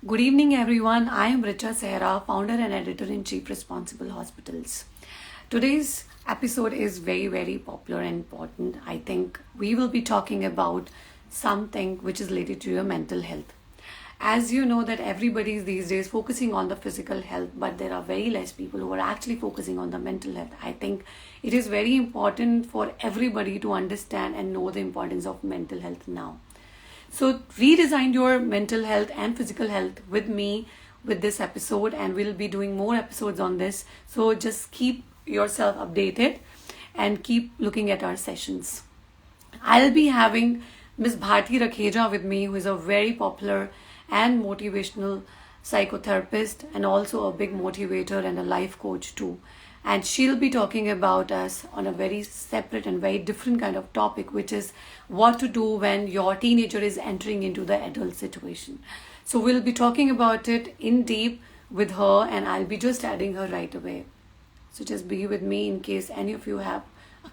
Good evening, everyone. I am Richa Sehra, founder and editor-in-chief, Responsible Hospitals. Today's episode is very popular and important. I think we will be talking about something which is related to your mental health. As you know that everybody is these days focusing on the physical health, but there are very less people who are actually focusing on the mental health. I think it is very important for everybody to understand and know the importance of mental health now. So, redesign your mental health and physical health with me with this episode, and we'll be doing more episodes on this. So, just keep yourself updated and keep looking at our sessions. I'll be having Miss Bharti Rakheja with me, who is a very popular and motivational psychotherapist and also a big motivator and a life coach too. And she'll be talking about us on a very separate and very different kind of topic, which is what to do when your teenager is entering into the adult situation. So we'll be talking about it in deep with her, and I'll be just adding her right away. So just be with me in case any of you have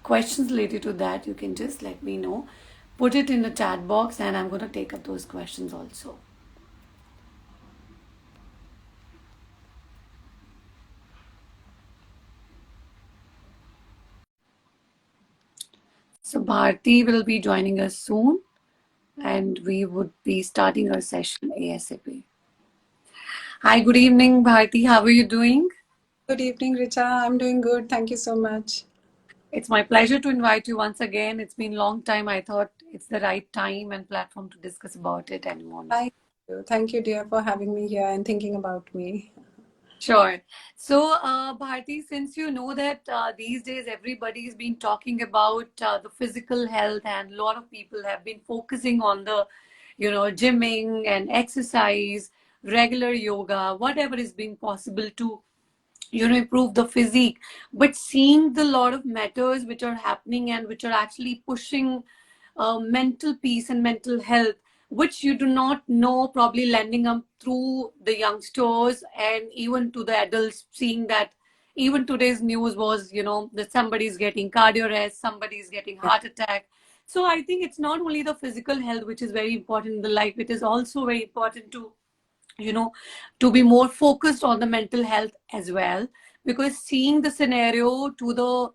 questions related to that. You can just let me know. Put it in the chat box, and I'm going to take up those questions also. So Bharti will be joining us soon, and we would be starting our session ASAP. Hi, good evening, Bharti. How are you doing? Good evening, Richa. I'm doing good. Thank you so much. It's my pleasure to invite you once again. It's been a long time. I thought it's the right time and platform to discuss about it and more. Thank you. Thank you, dear, for having me here and thinking about me. Sure. So, Bharti, since you know that these days everybody's been talking about the physical health, and a lot of people have been focusing on the, gymming and exercise, regular yoga, whatever is being possible to, improve the physique. But seeing the lot of matters which are happening and which are actually pushing mental peace and mental health, which you do not know, probably landing up through the youngsters and even to the adults, seeing that even today's news was, that somebody's getting cardio arrest, somebody's getting Yeah. heart attack. So I think it's not only the physical health which is very important in the life, it is also very important to, you know to be more focused on the mental health as well, because seeing the scenario to the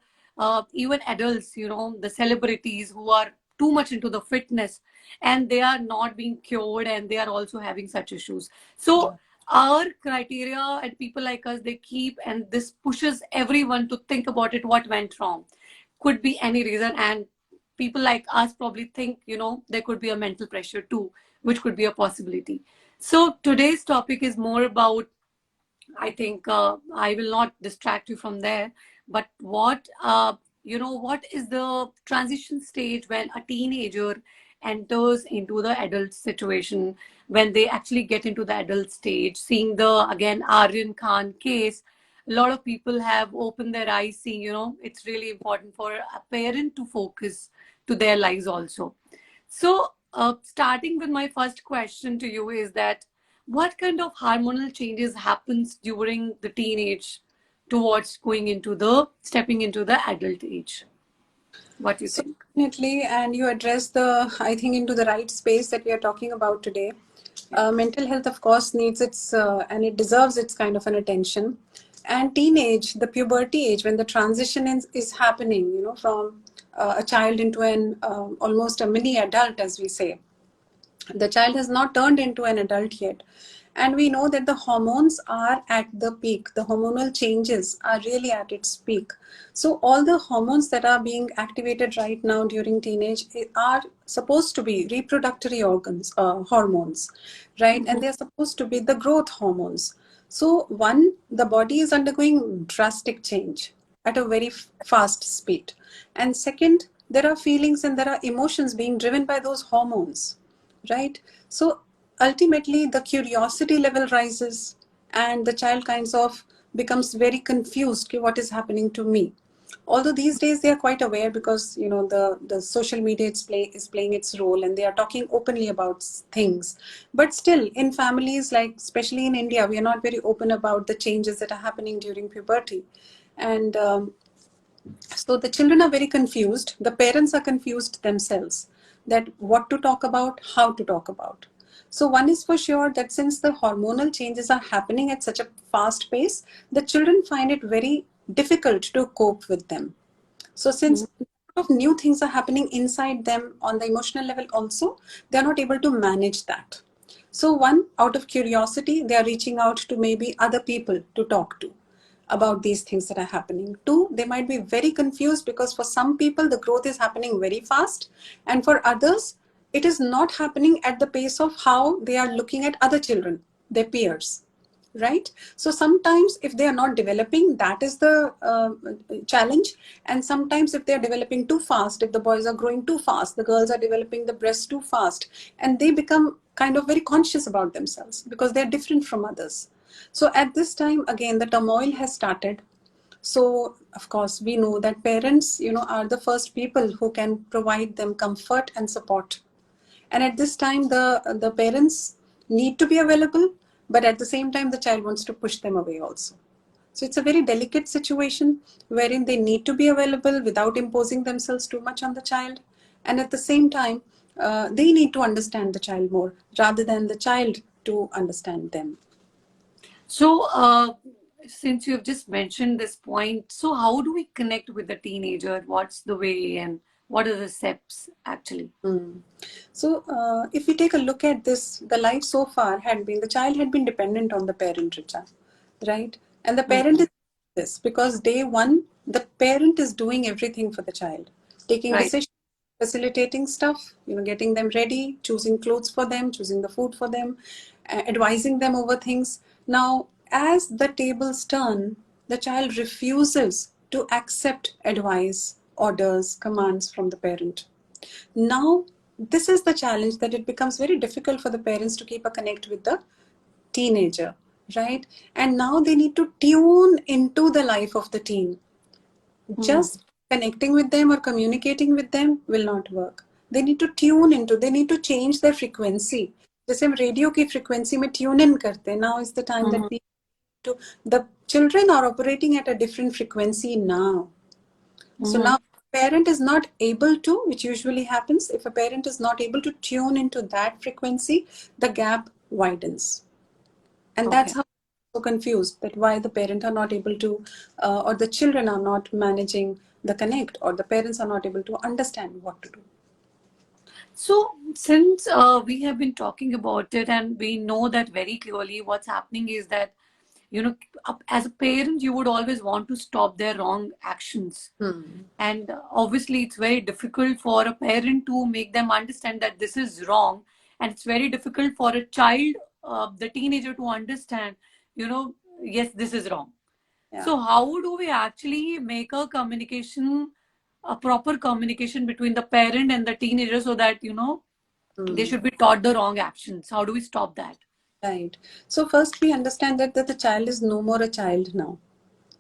even adults, the celebrities who are too much into the fitness, and they are not being cured, and they are also having such issues. So Yeah. our criteria and people like us, they keep, and this pushes everyone to think about it, what went wrong. Could be any reason, and people like us probably think, there could be a mental pressure too, which could be a possibility. So today's topic is more about, I think, I will not distract you from there, but what is the transition stage when a teenager enters into the adult situation, when they actually get into the adult stage, seeing the, again, Aryan Khan case. A lot of people have opened their eyes, seeing, it's really important for a parent to focus to their lives also. So, starting with my first question to you is that what kind of hormonal changes happens during the teenage towards going into the stepping into the adult age? What do you So think? definitely, and you address I think, into the right space that we are talking about today. Yeah. Mental health, of course, needs and it deserves its kind of an attention. And teenage, the puberty age, when the transition is happening, from a child into an almost a mini adult, as we say. The child has not turned into an adult yet. And we know that the hormones are at the peak. The hormonal changes are really at its peak. So, all the hormones that are being activated right now during teenage are supposed to be reproductory hormones, right? And Mhm. they're supposed to be the growth hormones. So, one, the body is undergoing drastic change at a very fast speed. And second, there are feelings and there are emotions being driven by those hormones, right? So ultimately the curiosity level rises and the child kinds of becomes very confused. Okay, what is happening to me? Although these days they are quite aware, because the social media is playing its role and they are talking openly about things. But still, in families, like especially in India, we are not very open about the changes that are happening during puberty. And so the children are very confused. The parents are confused themselves, that what to talk about, how to talk about. So one is for sure that since the hormonal changes are happening at such a fast pace, the children find it very difficult to cope with them. So since a lot of new things are happening inside them on the emotional level also, they are not able to manage that. So one, out of curiosity, they are reaching out to maybe other people to talk to about these things that are happening. Two, they might be very confused because for some people the growth is happening very fast, and for others it is not happening at the pace of how they are looking at other children, their peers, right? So sometimes if they are not developing, that is the challenge. And sometimes if they are developing too fast, if the boys are growing too fast, the girls are developing the breasts too fast, and they become kind of very conscious about themselves because they're different from others. So at this time again the turmoil has started. So of course we know that parents, are the first people who can provide them comfort and support. And at this time the parents need to be available, but at the same time the child wants to push them away also. So it's a very delicate situation wherein they need to be available without imposing themselves too much on the child, and at the same time they need to understand the child more rather than the child to understand them. So, since you have just mentioned this point, so how do we connect with the teenager? What's the way and what are the steps actually? Mm. So, if we take a look at this, the life so far had been the child had been dependent on the parent, Richa, right? And the parent Mhm. is this because day one, the parent is doing everything for the child, taking Right. decisions, facilitating stuff, getting them ready, choosing clothes for them, choosing the food for them, advising them over things. Now, as the tables turn, the child refuses to accept advice, orders, commands from the parent. Now, this is the challenge that it becomes very difficult for the parents to keep a connect with the teenager, right? And now they need to tune into the life of the teen. Mhm. Just connecting with them or communicating with them will not work. They need to tune into, they need to change their frequency. जैसे हम radio की frequency में tune in करते हैं, now is the time that Mhm. we to the children are operating at a different frequency now. So Mhm. now parent is not able to, which usually happens, if a parent is not able to tune into that frequency, the gap widens. And that's Okay. how so confused that why the parent are not able to, or the children are not managing the connect, or the parents are not able to understand what to do. So, since we have been talking about it and we know that very clearly, what's happening is that, as a parent, you would always want to stop their wrong actions. Hmm. And obviously, it's very difficult for a parent to make them understand that this is wrong. And it's very difficult for a child, the teenager, to understand, yes, this is wrong. Yeah. So, how do we actually make a proper communication between the parent and the teenager so that, they Hmm. should be taught the wrong actions? How do we stop that? Right. So first we understand that the child is no more a child now.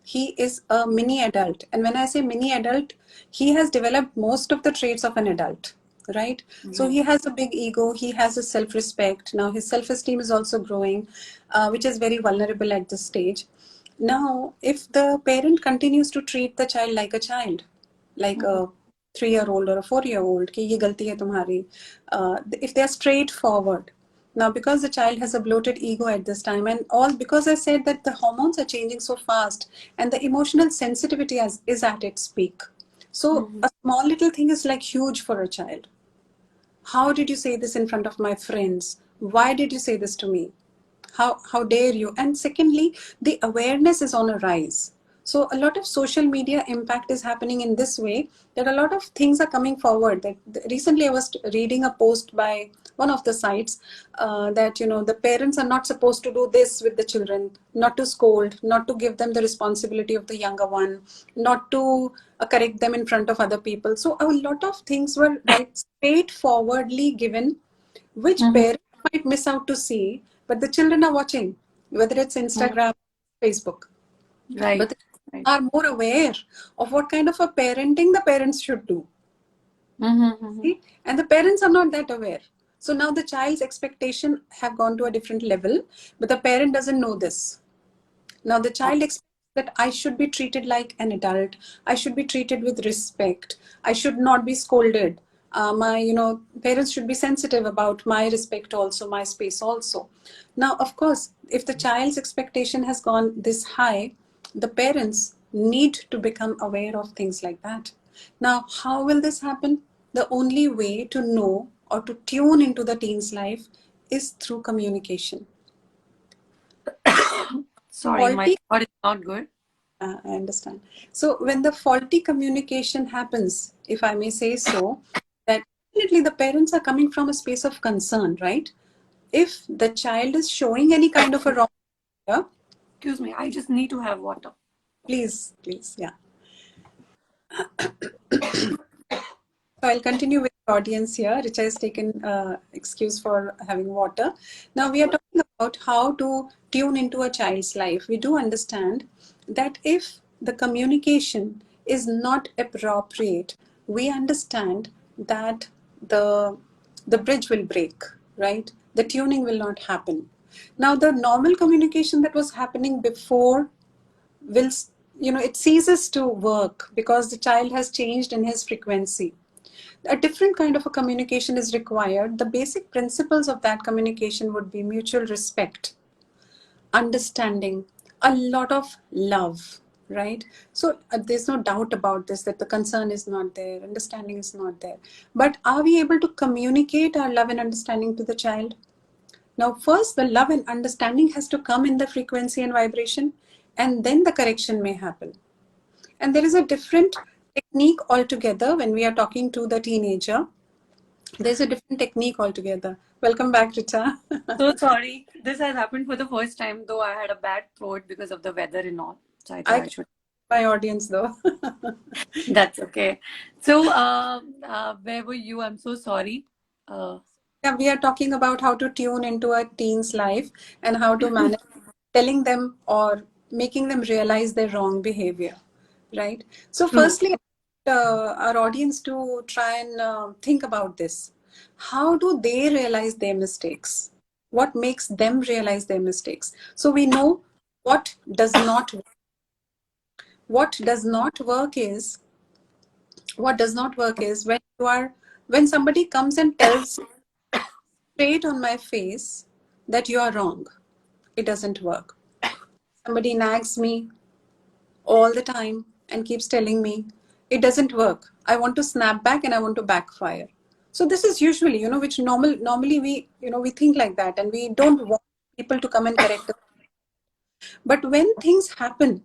He is a mini adult. And when I say mini adult, he has developed most of the traits of an adult, right? So Mhm. he has a big ego, he has a self respect. Now his self esteem is also growing, which is very vulnerable at this stage. Now, if the parent continues to treat the child like a child, like Mhm. a 3-year-old or a 4-year-old, कि ये गलती है तुम्हारी, if they are straightforward, now, because the child has a bloated ego at this time, and all because I said that the hormones are changing so fast and the emotional sensitivity is at its peak. So, Mhm. a small little thing is like huge for a child. How did you say this in front of my friends? Why did you say this to me? How dare you? And secondly, the awareness is on a rise. So a lot of social media impact is happening in this way that a lot of things are coming forward. That recently I was reading a post by one of the sites that the parents are not supposed to do this with the children, not to scold, not to give them the responsibility of the younger one, not to correct them in front of other people. So a lot of things were right straightforwardly given, which Mhm. parents might miss out to see, but the children are watching, whether it's Mhm. Instagram, Facebook. But Right. they Right. are more aware of what kind of a parenting the parents should do. Mhm. Mhm. See? And the parents are not that aware. So now the child's expectation have gone to a different level, but the parent doesn't know this. Now the child expects that I should be treated like an adult. I should be treated with respect. I should not be scolded. my parents should be sensitive about my respect also, my space also. Now, of course, if the child's expectation has gone this high, the parents need to become aware of things like that. Now, how will this happen? The only way to know or to tune into the teen's life is through communication. Sorry, my Faulty, throat is not good. I understand. So when the faulty communication happens, if I may say so, that definitely the parents are coming from a space of concern, right? If the child is showing any kind of a wrong behavior, Excuse me, I just need to have water. please, yeah. So I'll continue with the audience here. Richa has taken excuse for having water. Now we are talking about how to tune into a child's life. We do understand that if the communication is not appropriate, we understand that the the bridge will break, right? The tuning will not happen. Now the normal communication that was happening before will, it ceases to work because the child has changed in his frequency. A different kind of a communication is required. The basic principles of that communication would be mutual respect, understanding, a lot of love, right? So there's no doubt about this, that the concern is not there, understanding is not there. But are we able to communicate our love and understanding to the child? Now, first, the love and understanding has to come in the frequency and vibration, and then the correction may happen. And there is a different technique altogether when we are talking to the teenager. There's a different technique altogether. Welcome back, Richa. So sorry. This has happened for the first time, though I had a bad throat because of the weather and all. So I thought I I can should. my audience though. That's okay. So, where were you? I'm so sorry. Uh, Yeah, we are talking about how to tune into a teen's life and how to manage telling them or making them realize their wrong behavior, right? So, True. firstly, our audience to try and think about this. How do they realize their mistakes? What makes them realize their mistakes? So, we know what does not work. What does not work is when somebody comes and tells straight on my face that you are wrong. It doesn't work. Somebody nags me all the time and keeps telling me it doesn't work. I want to snap back and I want to backfire. So this is usually, which normally we think like that and we don't want people to come and correct us. But when things happen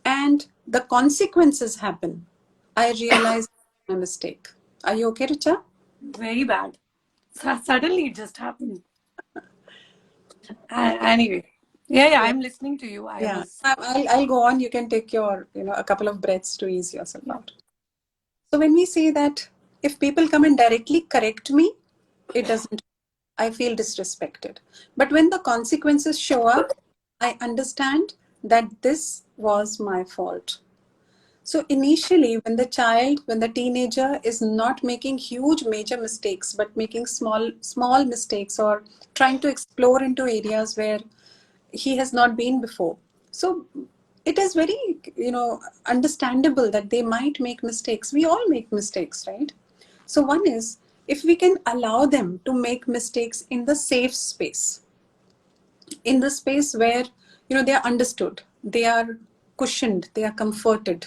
and the consequences happen, I realize my mistake. Are you okay, Richa? Very bad. Suddenly it just happened. Anyway. Yeah, Yeah. I'm listening to you. I Yeah. was. I'll go on. You can take a couple of breaths to ease yourself out. So when we say that if people come and directly correct me, it doesn't, I feel disrespected. But when the consequences show up, I understand that this was my fault. So initially, when the teenager is not making huge major mistakes, but making small mistakes or trying to explore into areas where he has not been before. So it is very, understandable that they might make mistakes. We all make mistakes, right? So one is if we can allow them to make mistakes in the safe space, in the space where, they are understood, they are cushioned, they are comforted.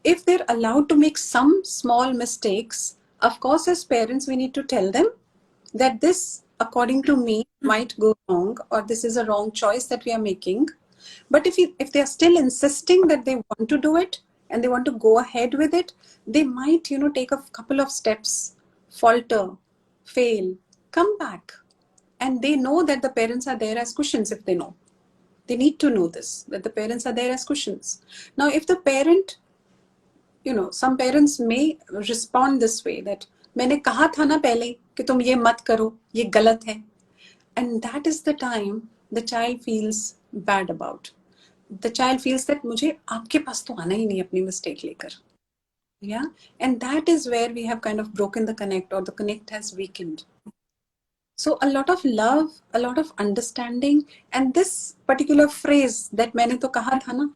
If they're allowed to make some small mistakes, of course, as parents, we need to tell them that this, according to me, might go wrong, or this is a wrong choice that we are making. But if they are still insisting that they want to do it and they want to go ahead with it, they might, take a couple of steps, falter, fail, come back. And they know that the parents are there as cushions if they know. They need to know this, that the parents are there as cushions. Now, if the parent, some parents may respond this way that मैंने कहा था ना पहले कि तुम ये मत करो, ये गलत है. And that is the time the child feels bad about. The child feels that मुझे आपके पास तो आना ही नहीं अपनी mistake लेकर. Yeah. And that is where we have kind of broken the connect, or the connect has weakened. So a lot of love, a lot of understanding, and this particular phrase that मैंने तो कहा था ना,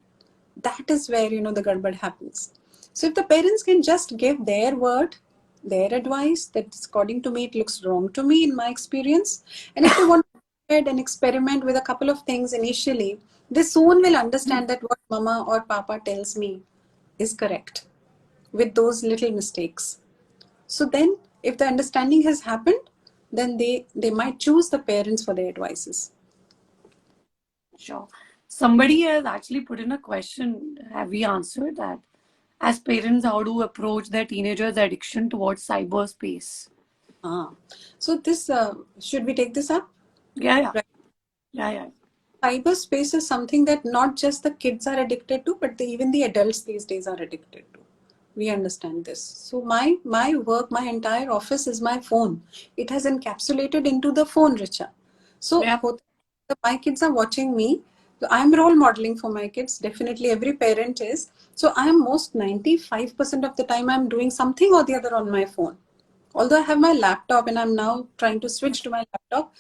that is where, the gadbad happens. So if the parents can just give their word, their advice that according to me it looks wrong to me in my experience. And if they want to go ahead and experiment with a couple of things initially, they soon will understand that what mama or papa tells me is correct with those little mistakes. So then if the understanding has happened, then they might choose the parents for their advices. Sure. Somebody has actually put in a question. Have we answered that? As parents, how do approach their teenagers' addiction towards cyberspace? Ah. So this should we take this up? Yeah, yeah, Right. yeah, yeah. Cyberspace is something that not just the kids are addicted to, but even the adults these days are addicted to. We understand this. So my work, my entire office is my phone. It has encapsulated into the phone, Richa. So Yeah. my kids are watching me. So I'm role modeling for my kids. Definitely every parent is. So I'm most 95% of the time I'm doing something or the other on my phone. Although I have my laptop and I'm now trying to switch to my laptop,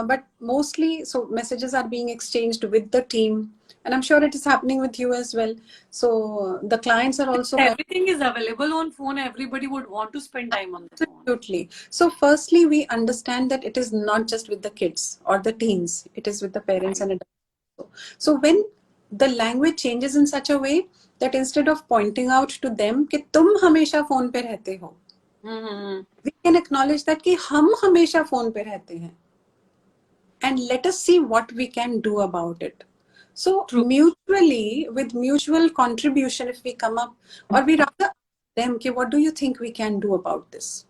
but mostly so messages are being exchanged with the team, and I'm sure it is happening with you as well. So the clients are also kind Everything is available on phone. Everybody would want to spend time on the of phone. absolutely. So firstly, we understand that it is not just with the kids or the teens; it is with the parents Right. and adults. So when the language changes in such a way that instead of pointing out to them कि तुम हमेशा phone पे रहते हो, Mm-hmm. we can acknowledge that कि हम हमेशा phone पे रहते हैं, and let us see what we can do about it. So True. mutually, with mutual contribution, if we come up, or we rather ask them, okay, what do you think we can do about this?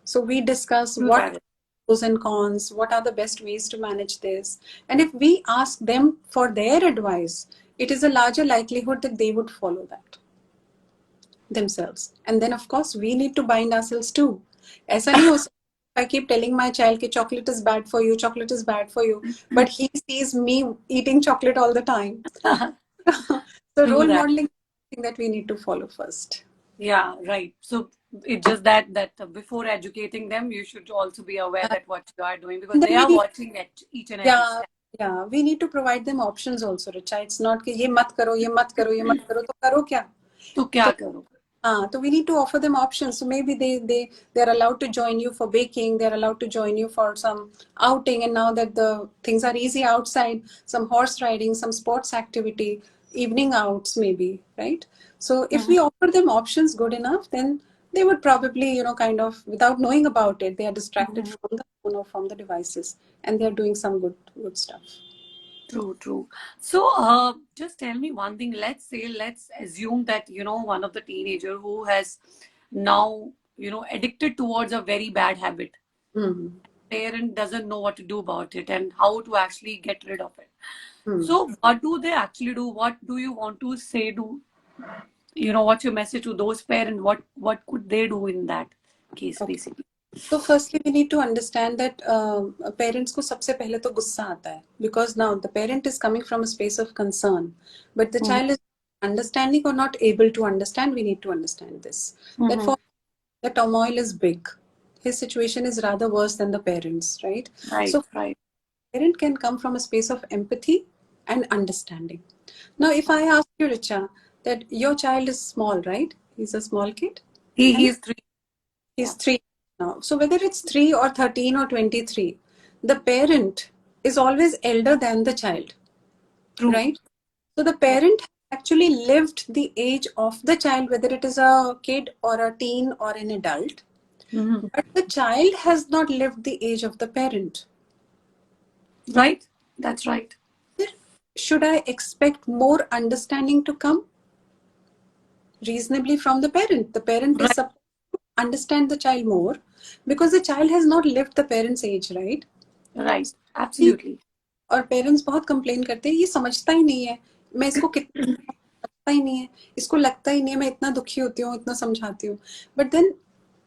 So we discuss True what that. pros and cons, what are the best ways to manage this. And if we ask them for their advice, it is a larger likelihood that they would follow that themselves. And then of course we need to bind ourselves too. ऐसा नहीं हो सकता. I keep telling my child that chocolate is bad for you, chocolate is bad for you, but he sees me eating chocolate all the time. So True role that. modeling is something that we need to follow first. Yeah, right. So it's just that before educating them, you should also be aware Uh, that what you are doing because and then they we are need, watching at each and every yeah, step. yeah, we need to provide them options also, Richa. It's not कि ये मत करो, ये मत करो, ये मत करो, तो करो क्या? तो क्या तो करो? so we need to offer them options. So maybe they're allowed to join you for baking, they're allowed to join you for some outing, and now that the things are easy outside, some horse riding, some sports activity, evening outs maybe, right? So if Mhm. we offer them options good enough, then they would probably, kind of without knowing about it, they are distracted Mhm. from the phone or from the devices, and they're doing some good stuff. True, true. So, just tell me one thing. Let's assume that, one of the teenager who has now, addicted towards a very bad habit. Mm-hmm. Parent doesn't know what to do about it and how to actually get rid of it. Hmm. So, what do they actually do? What do you want to say to, what's your message to those parents? What could they do in that case, Okay. basically? So firstly, we need to understand that parents को सबसे पहले तो गुस्सा आता है, because now the parent is coming from a space of concern, but the Mhm. child is understanding or not able to understand. We need to understand this. That Mhm. for the turmoil is big. His situation is rather worse than the parents, right? Right, So right. parent can come from a space of empathy and understanding. Now, if I ask you, Richa, that your child is small, right? He's a small kid, He and is three. he's Yeah, 3 now. So whether it's 3 or 13 or 23, the parent is always elder than the child, true. right? So the Yeah. parent actually lived the age of the child, whether it is a kid or a teen or an adult, Mhm. but the child has not lived the age of the parent. Right. That's right. Should I expect more understanding to come reasonably from the parent? The parent is Right. supposed to understand the child more because the child has not lived the parent's age, right? Right. Absolutely. और parents बहुत complain करते हैं ये समझता ही नहीं है मैं इसको कितना समझता ही नहीं है इसको लगता ही नहीं है मैं इतना दुखी होती हूँ इतना समझाती हूँ but then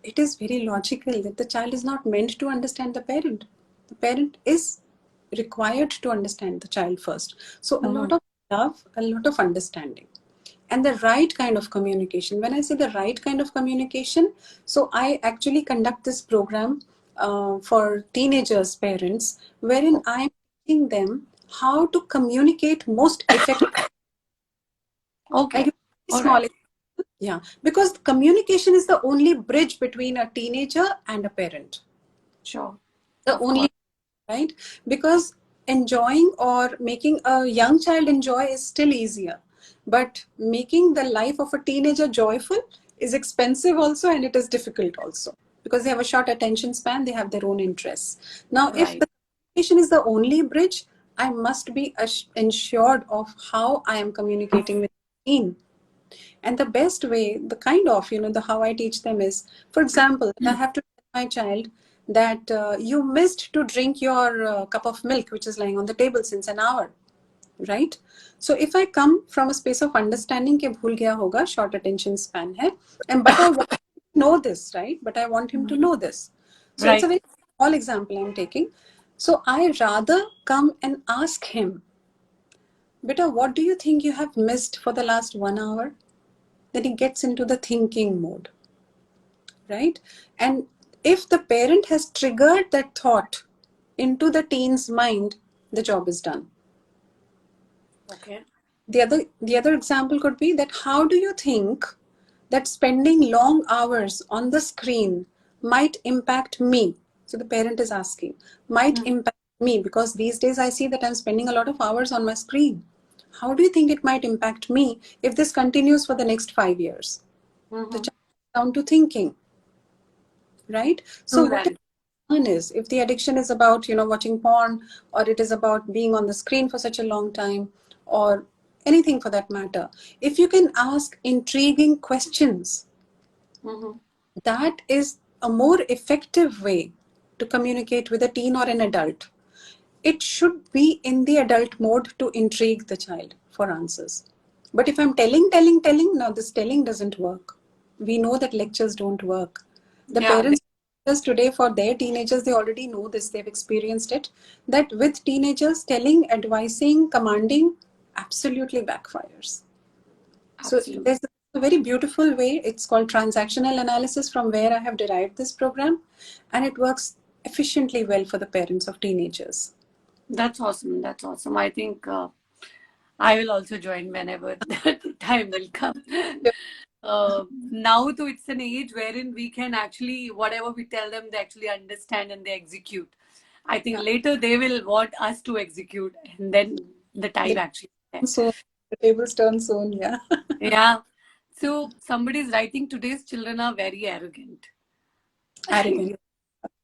it is very logical that the child is not meant to understand the parent. The parent is required to understand the child first. So a Mhm. lot of love, a lot of understanding, and the right kind of communication. When I say the right kind of communication, so I actually conduct this program for teenagers parents wherein I'm teaching them how to communicate most effectively. I Okay. give a All small right. example. Yeah, because communication is the only bridge between a teenager and a parent. Sure. The Of course. only, right? Because enjoying or making a young child enjoy is still easier. But making the life of a teenager joyful is expensive also, and it is difficult also because they have a short attention span, they have their own interests. Now, if Right. the communication is the only bridge, I must be ensured of how I am communicating with the teen. And the best way, the kind of, the how I teach them is, for example, I have to tell my child that you missed to drink your cup of milk, which is lying on the table since an hour, right? So if I come from a space of understanding कि भूल गया होगा, short attention span है, and but I want him to know this, right? But I want him to know this. So it's a Right. very small example I'm taking. So I rather come and ask him, Beta, what do you think you have missed for the last 1 hour? Then he gets into the thinking mode, right? And if the parent has triggered that thought into the teen's mind, the job is done. Okay. The other example could be that how do you think that spending long hours on the screen might impact me? So the parent is asking, might Mm-hmm. impact me because these days I see that I'm spending a lot of hours on my screen. How do you think it might impact me if this continues for the next 5 years? The Mm-hmm. child is down to thinking, right? So True what that. if fun is, if the addiction is about watching porn, or it is about being on the screen for such a long time, or anything for that matter, if you can ask intriguing questions, Mm-hmm. that is a more effective way to communicate with a teen or an adult. It should be in the adult mode to intrigue the child for answers. But if I'm telling, now this telling doesn't work. We know that lectures don't work. The Yeah. parents today for their teenagers, they already know this, they've experienced it, that with teenagers, telling, advising, commanding absolutely backfires. So Absolutely. there's a very beautiful way. It's called transactional analysis, from where I have derived this program, and it works efficiently well for the parents of teenagers. That's awesome. That's awesome. I think I will also join whenever the time will come. Now, though, it's an age wherein we can actually, whatever we tell them, they actually understand and they execute. I think Yeah. later they will want us to execute, and then the time The actually. soon, the tables turn soon. Yeah. Yeah. So somebody is writing today's children are very arrogant. Arrogant.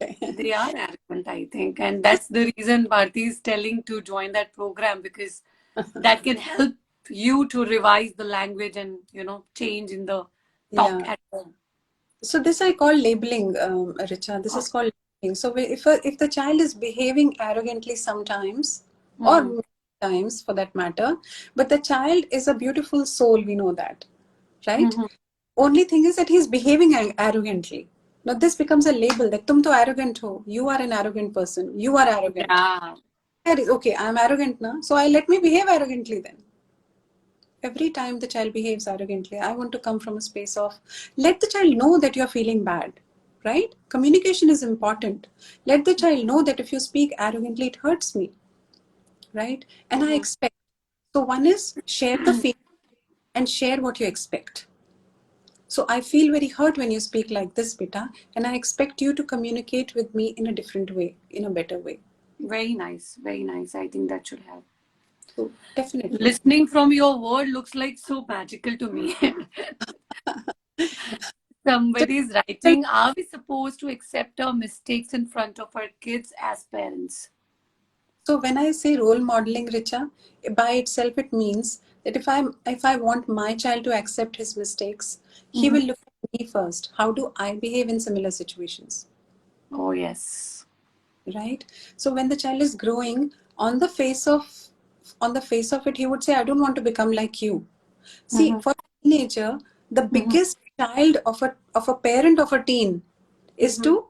Okay. They are arrogant, I think. And that's the reason Bharti is telling to join that program because that can help you to revise the language and, change in the talk Yeah. at home. So this I call labeling, Richa. This is called labeling. So if the child is behaving arrogantly sometimes, or Mm-hmm. many times for that matter, but the child is a beautiful soul, we know that, right? Mm-hmm. Only thing is that he's behaving arrogantly. Now this becomes a label that tum to arrogant ho. You are an arrogant person. You are arrogant. Yeah, Okay, I'm arrogant now, so I let me behave arrogantly then. Every time the child behaves arrogantly, I want to come from a space of let the child know that you're feeling bad, right? Communication is important. Let the child know that if you speak arrogantly, it hurts me, right? And I mm-hmm. expect. So, one is share the feeling and share what you expect. So, I feel very hurt when you speak like this, Beta, and I expect you to communicate with me in a different way, in a better way. Very nice, very nice. I think that should help. So, definitely. Listening from your word looks like so magical to me. Somebody is writing, are we supposed to accept our mistakes in front of our kids as parents? So when I say role modeling, Richa, by itself it means that if I want my child to accept his mistakes, he Mm-hmm. will look at me first. How do I behave in similar situations? Oh, yes. Right? So when the child is growing, on the face of it, he would say, I don't want to become like you. See, Mm-hmm. for a teenager, the Mm-hmm. biggest child of a parent of a teen is Mm-hmm. to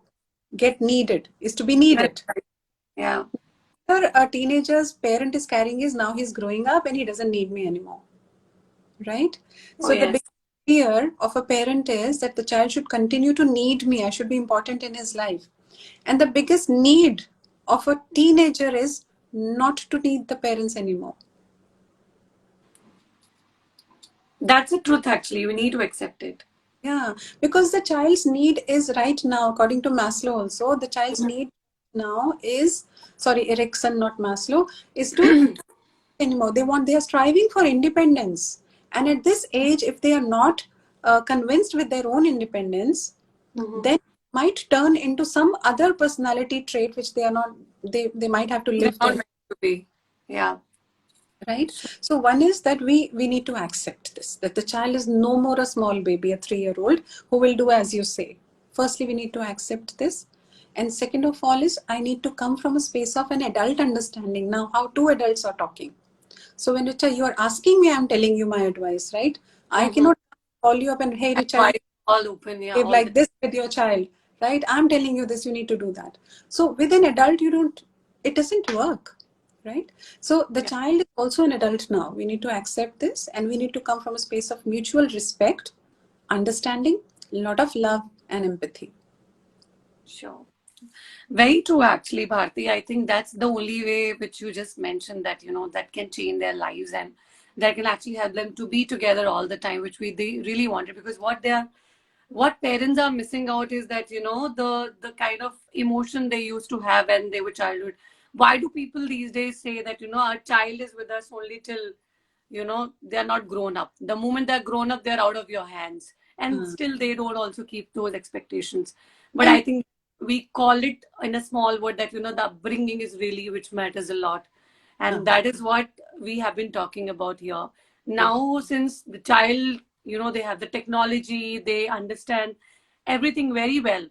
is to be Right, needed. right. Yeah. A teenager's parent is carrying is now he's growing up and he doesn't need me anymore, right? Oh, So the big yes. fear of a parent is that the child should continue to need me. I should be important in his life. And the biggest need of a teenager is not to need the parents anymore. That's the truth, actually. We need to accept it. Yeah, because the child's need is right now, according to Maslow also, the child's need now is, sorry, Erickson, not Maslow, is to anymore. They are striving for independence. And at this age, if they are not convinced with their own independence, then might turn into some other personality trait which they are not, they might have to They're live not their, meant to be. Yeah. right? So one is that we need to accept this, that the child is no more a small baby, a 3-year-old who will do as you say. Firstly, we need to accept this. And second of all is I need to come from a space of an adult understanding. Now, how two adults are talking. So when Richa, you are asking me, I'm telling you my advice, right? I cannot call you up and, hey, And Richa, why all open, yeah, behave all the like this with your child, right? I'm telling you this, you need to do that. So with an adult, you don't, it doesn't work, right? So the yeah. child is also an adult now. We need to accept this and we need to come from a space of mutual respect, understanding, a lot of love and empathy. Sure. Very true, actually, Bharti. I think that's the only way which you just mentioned that, that can change their lives and that can actually help them to be together all the time, which they really wanted. Because what parents are missing out is that, the kind of emotion they used to have when they were childhood. Why do people these days say that, our child is with us only till, they're not grown up. The moment they're grown up, they're out of your hands. And still they don't also keep those expectations. But And I think we call it in a small word that, the upbringing is really which matters a lot. And that is what we have been talking about here. Now, since the child, they have the technology, they understand everything very well.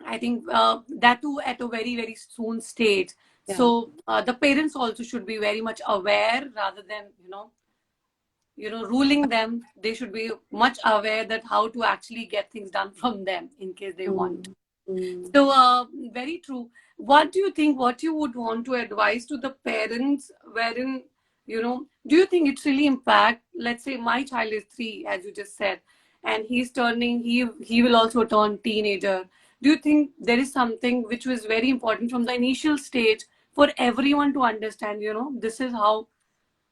I think that too at a very, very soon stage. yeah. So the parents also should be very much aware rather than, ruling them. They should be much aware that how to actually get things done from them in case they want. Mm. Mm. So, very true. What do you think? What you would want to advise to the parents? Wherein, do you think it's really impact? Let's say my child is 3, as you just said, and he's turning. He will also turn teenager. Do you think there is something which was very important from the initial stage for everyone to understand? This is how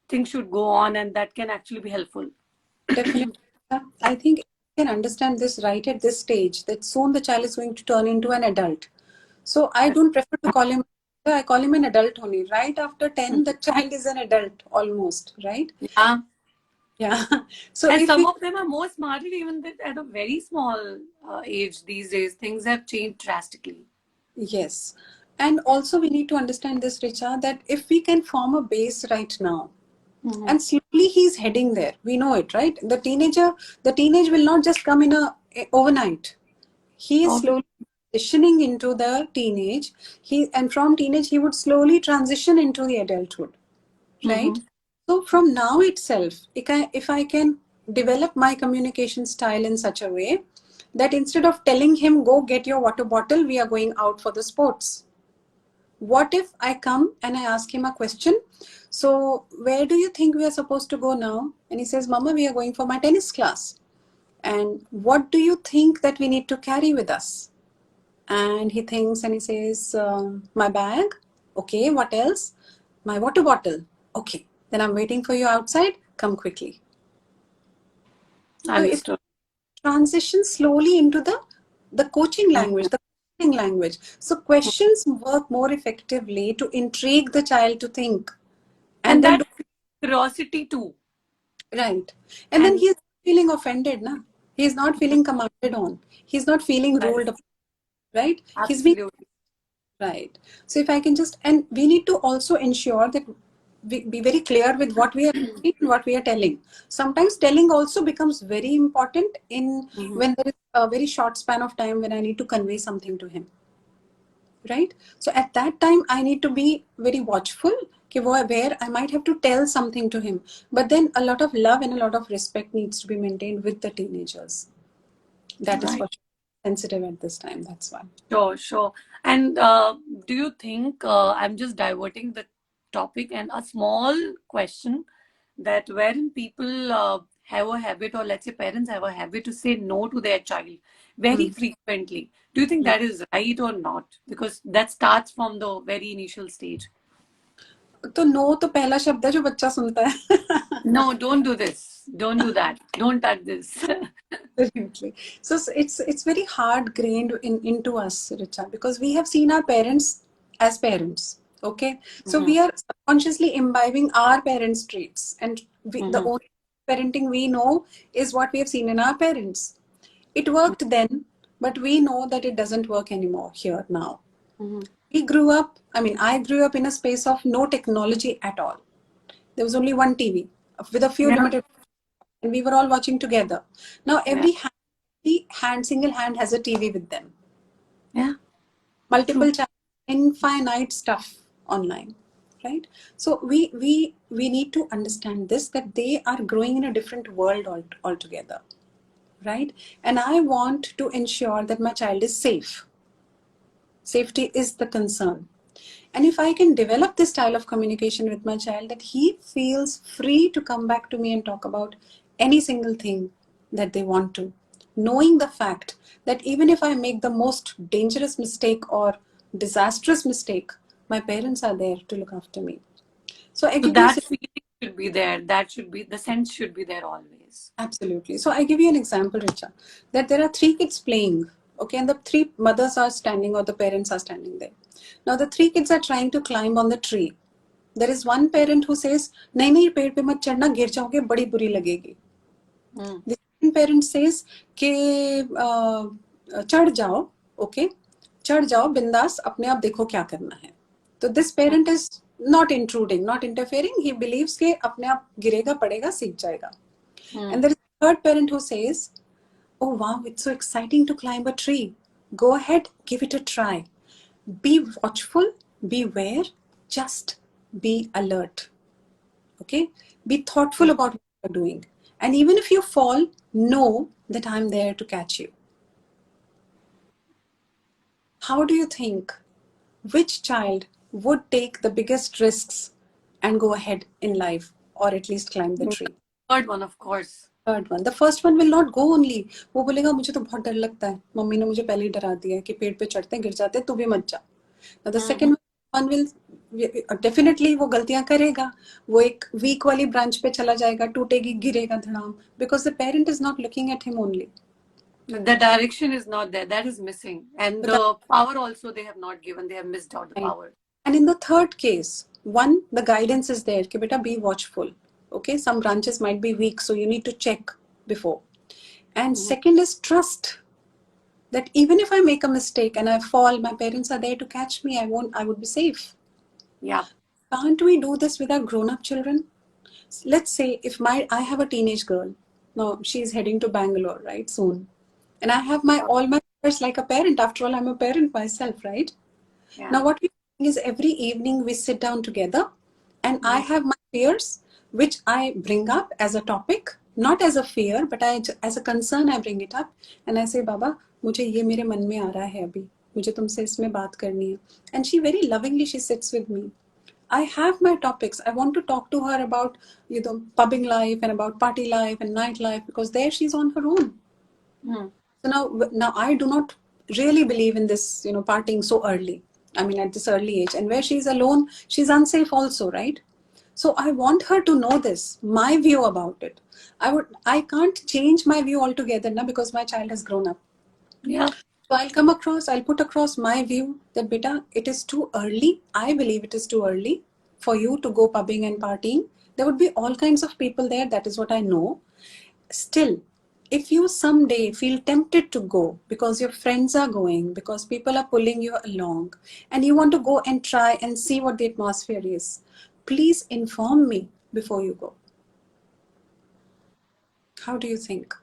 things should go on, and that can actually be helpful. Definitely. I think you can understand this right at this stage that soon the child is going to turn into an adult. So I don't prefer to call him, I call him an adult only. Right after 10, the child is an adult almost, right? Yeah. Yeah. So And if some we, of them are more smarter even at a very small age these days. Things have changed drastically. yes. And also we need to understand this, Richa, that if we can form a base right now, Mm-hmm. and slowly he's heading there. We know it, right? The teenage will not just come in a overnight. He is Okay. slowly transitioning into the teenage. And from teenage he would slowly transition into the adulthood, Mm-hmm. right? So from now itself, if I can develop my communication style in such a way that instead of telling him go get your water bottle, we are going out for the sports. What if I come and I ask him a question? So where do you think we are supposed to go now? And he says, Mama, we are going for my tennis class. And what do you think that we need to carry with us? And he thinks and he says, my bag. Okay, what else? My water bottle. Okay, then I'm waiting for you outside. Come quickly. So it Understood. transitions slowly into the coaching language, Mhm. the questioning language. So questions work more effectively to intrigue the child to think and And then that do curiosity too. right. And then And he's feeling offended, na? He's not feeling commanded on. He's not feeling that ruled is upon, right? He's being absolutely right. So if I can just, and we need to also ensure that we be very clear with what we are saying and what we are telling. Sometimes telling also becomes very important in Mhm. when there is a very short span of time when I need to convey something to him, right? So at that time, I need to be very watchful where I might have to tell something to him. But then a lot of love and a lot of respect needs to be maintained with the teenagers. That is right. for sure sensitive at this time. That's why. Sure, sure. And do you think I'm just diverting the topic and a small question that wherein people have a habit, or let's say parents have a habit to say no to their child very Hmm. frequently. Do you think that is right or not? Because that starts from the very initial stage. तो no तो पहला शब्द है जो बच्चा सुनता है. No, don't do this. Don't do that. Don't touch this. Absolutely. So it's very hard grained into us, Richa, because we have seen our parents as parents. Okay, so we are subconsciously imbibing our parents' traits, and the only parenting we know is what we have seen in our parents. It worked then, but we know that it doesn't work anymore here now. We grew up. I mean, I grew up in a space of no technology at all. There was only one TV with a few Yeah. limited, and we were all watching together. Now Yeah. single hand has a TV with them. Yeah. Multiple channels, infinite stuff online, right? So we need to understand this, that they are growing in a different world altogether, right? And I want to ensure that my child is safe. Safety is the concern. And if I can develop this style of communication with my child, that he feels free to come back to me and talk about any single thing that they want to, knowing the fact that even if I make the most dangerous mistake or disastrous mistake, my parents are there to look after me. So I So give you that feeling should be there. That should be, the sense should be there always. Absolutely. So I give you an example, Richa, that there are three kids playing, okay, and the three mothers are standing or the parents are standing there. Now the three kids are trying to climb on the tree. There is one parent who says, नहीं नहीं पेड़ पे मत चढ़ना, गिर जाओगे, बड़ी बुरी लगेगी. The second parent says कि चढ़ जाओ, okay, चढ़ जाओ बिंदास, अपने आप देखो क्या करना है. तो this parent is not intruding, not interfering. He believes कि अपने आप गिरेगा, पड़ेगा, सीख जाएगा. And there is a third parent who says, oh wow, it's so exciting to climb a tree. Go ahead, give it a try. Be watchful, beware, just be alert. Okay? Be thoughtful about what you're doing. And even if you fall, know that I'm there to catch you. How do you think which child would take the biggest risks and go ahead in life, or at least climb the tree? Third one, of course. Third one. The first one will not go only. वो बोलेगा मुझे तो बहुत डर लगता है. Mummy ने मुझे पहले ही डरा दिया है कि पेड़ पे चढ़ते गिर जाते, तू भी मत जा. Now the second one will definitely वो गलतियां करेगा. वो एक weak वाली branch पे चला जाएगा, टूटेगी, गिरेगा धड़ाम. Because the parent is not looking at him only. The direction is not there. That is missing. And the power also they have not given. They have missed out the power. And in the third case, one, the guidance is there. Ki beta, be watchful. Okay, some branches might be weak, so you need to check before. And second is trust. That even if I make a mistake and I fall, my parents are there to catch me. I would be safe. Yeah. Can't we do this with our grown-up children? Let's say if I have a teenage girl. Now she's heading to Bangalore, right, soon. And I have all my fears like a parent. After all, I'm a parent myself, right? Yeah. Now what we do is every evening we sit down together and I have my fears, which I bring up as a topic, not as a fear, but as a concern, I bring it up and I say, Baba, मुझे ये मेरे मन में आ रहा है अभी, मुझे तुमसे इसमें बात करनी है. And she very lovingly, she sits with me. I have my topics. I want to talk to her about, pubbing life and about party life and nightlife, because there she's on her own. So now I do not really believe in this, partying so early. I mean, at this early age, and where she's alone, she's unsafe also, right? So I want her to know this, my view about it. I can't change my view altogether now because my child has grown up. Yeah. So I'll put across my view that beta, it is too early. I believe it is too early for you to go pubbing and partying. There would be all kinds of people there. That is what I know. Still, if you someday feel tempted to go because your friends are going, because people are pulling you along, and you want to go and try and see what the atmosphere is, please inform me before you go. How do you think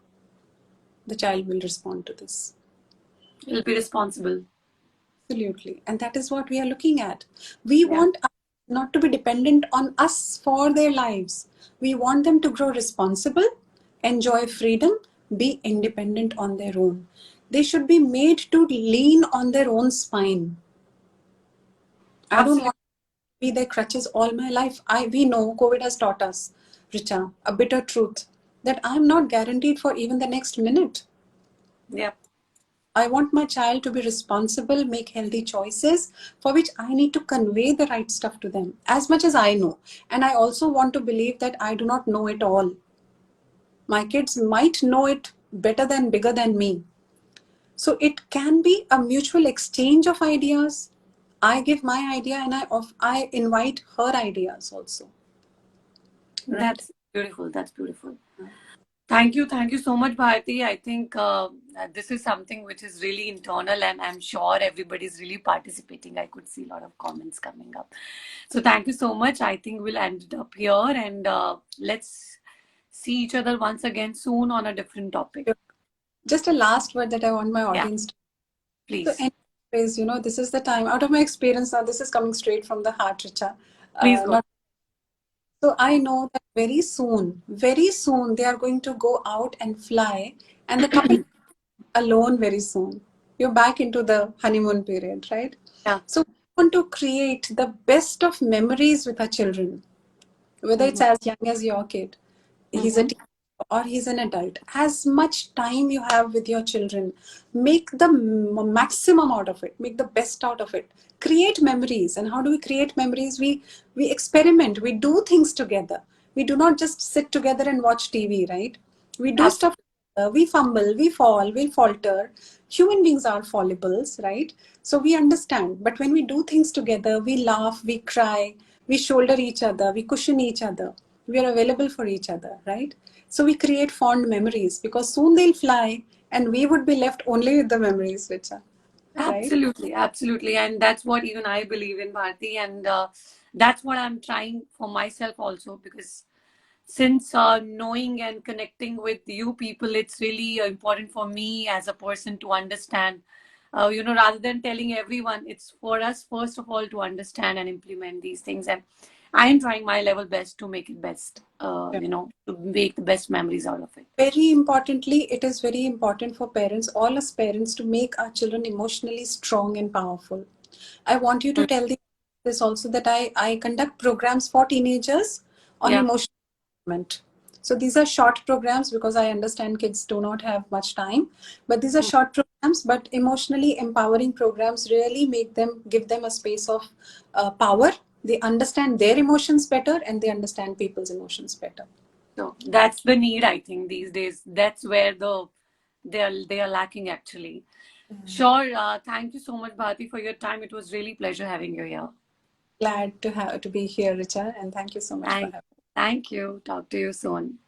the child will respond to this? He'll be responsible. Absolutely. And that is what we are looking at. We want not to be dependent on us for their lives. We want them to grow responsible, enjoy freedom, be independent on their own. They should be made to lean on their own spine. I don't want to be their crutches all my life. We know COVID has taught us, Richa, a bitter truth, that I'm not guaranteed for even the next minute. Yeah. I want my child to be responsible, make healthy choices, for which I need to convey the right stuff to them as much as I know. And I also want to believe that I do not know it all. My kids might know it better than bigger than me. So it can be a mutual exchange of ideas. I give my idea and I invite her ideas also. Right? That's beautiful. That's beautiful. Thank you so much, Bharti. I think this is something which is really internal, and I'm sure everybody's really participating. I could see a lot of comments coming up. So thank you so much. I think we'll end it up here, and let's see each other once again soon on a different topic. Just a last word that I want my Yeah, audience to. So please. anyways, this is the time. Out of my experience now, this is coming straight from the heart, Richa. Please go. Not So I know that very soon, they are going to go out and fly, and the couple alone very soon. You're back into the honeymoon period, right? Yeah. So we want to create the best of memories with our children, whether it's as young as your kid, he's a Mm-hmm. teenager or he's an adult. As much time you have with your children, make the maximum out of it, make the best out of it. Create memories. And how do we create memories? We experiment, we do things together. We do not just sit together and watch TV, right? We do Absolutely. stuff together. We fumble, we fall, we falter. Human beings are fallibles, right? So we understand. But when we do things together, we laugh, we cry, we shoulder each other, we cushion each other, we are available for each other, right? So we create fond memories because soon they'll fly and we would be left only with the memories, Richa, right? Absolutely, absolutely. And that's what even I believe in, Bharti. And that's what I'm trying for myself also, because since knowing and connecting with you people, it's really important for me as a person to understand, rather than telling everyone, it's for us, first of all, to understand and implement these things. And I am trying my level best to make it best, to make the best memories out of it. Very importantly, it is very important for parents, all us parents, to make our children emotionally strong and powerful. I want you to tell this also that I conduct programs for teenagers on Yeah. emotional development. So these are short programs because I understand kids do not have much time, but these are short programs, but emotionally empowering programs really give them a space of power. They understand their emotions better and they understand people's emotions better. So that's the need, I think, these days. That's where they are lacking actually. Sure. Thank you so much, Bharti, for your time. It was really pleasure having you here. Glad to be here, Richa, and thank you so much for Thank, having me. thank you. Talk to you soon.